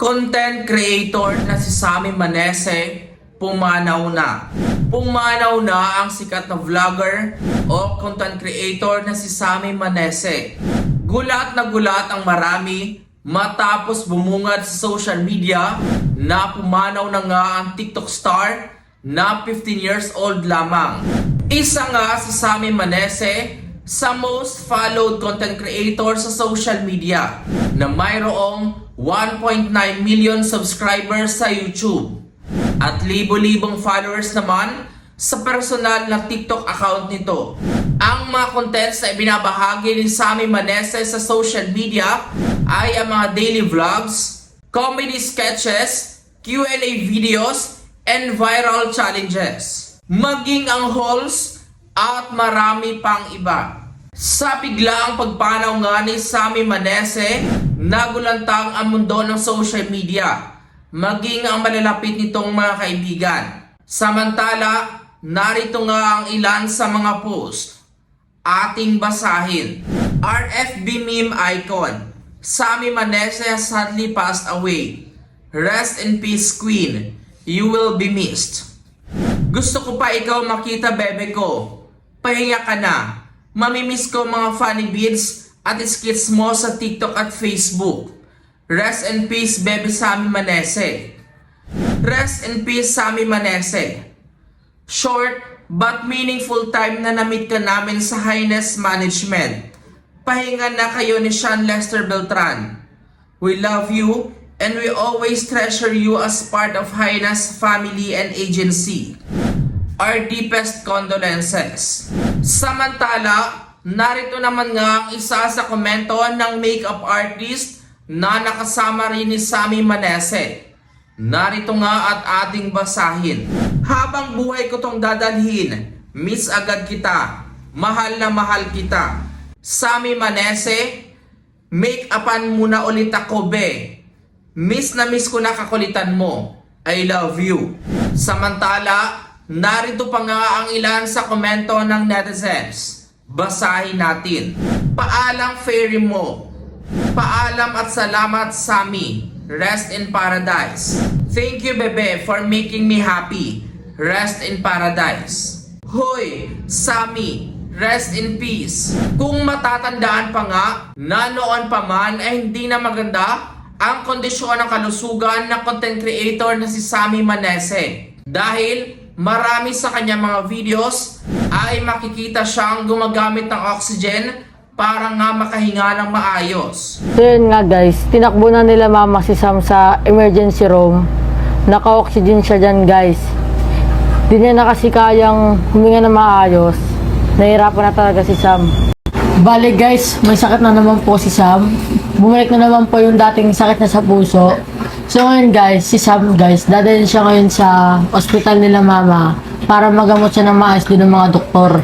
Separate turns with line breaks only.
Content creator na si Sammy Manese, pumanaw na. Pumanaw na ang sikat na vlogger o content creator na si Sammy Manese. Gulat na gulat ang marami matapos bumungad sa social media na pumanaw na nga ang TikTok star na 15 years old lamang. Isa nga si Sammy Manese sa most followed content creator sa social media na mayroong 1.9 million subscribers sa YouTube at libo-libong followers naman sa personal na TikTok account nito. Ang mga contents na ibinabahagi ni Sammy Manese sa social media ay ang mga daily vlogs, comedy sketches, Q&A videos, and viral challenges. Maging ang hauls at marami pang iba. Sa biglaang pagpanaw nga ni Sammy Manese, nagulantang ang mundo ng social media, maging ang malalapit nitong mga kaibigan. Samantala, narito nga ang ilan sa mga post. Ating basahin. RFB meme icon. Sammy Manese has sadly passed away. Rest in peace, Queen. You will be missed. Gusto ko pa ikaw makita, bebe ko. Pahinga ka na. Mamimiss ko mga funny beats at skits mo sa TikTok at Facebook. Rest in peace, baby Sammy Manese. Rest in peace, Sammy Manese. Short but meaningful time na na-meet ka namin sa Highness Management. Pahinga na kayo ni Sean Lester Beltran. We love you and we always treasure you as part of Highness family and agency. Our deepest condolences. Samantala, narito naman nga ang isa sa komento ng makeup artist na nakasama rin ni Sammy Manese. Narito nga at ating basahin. Habang buhay ko tong dadalhin, miss agad kita, mahal na mahal kita. Sammy Manese, make-upan muna ulit ako, be. Miss na miss ko na kakulitan mo. I love you. Samantala, narito pa nga ang ilan sa komento ng netizens. Basahin natin. Paalam fairy mo. Paalam at salamat, Sammy. Rest in paradise. Thank you, bebe, for making me happy. Rest in paradise. Hoy, Sammy, rest in peace. Kung matatandaan pa nga, na noon pa man ay hindi na maganda ang kondisyon ng kalusugan ng content creator na si Sammy Manese. Dahil marami sa kanyang mga videos ay makikita siyang gumagamit ng oxygen para nga makahinga ng maayos.
So yun nga guys, tinakbo na nila mama si Sam sa emergency room. Naka-oxygen siya dyan guys. Di niya na kasi kayang huminga ng maayos. Nahirapan na talaga si Sam. Bale guys, may sakit na naman po si Sam. Bumalik na naman po yung dating sakit niya sa puso. So ngayon guys, si Sam guys, dadalhin siya ngayon sa ospital nila mama para magamot siya ng maayos din ng mga doktor.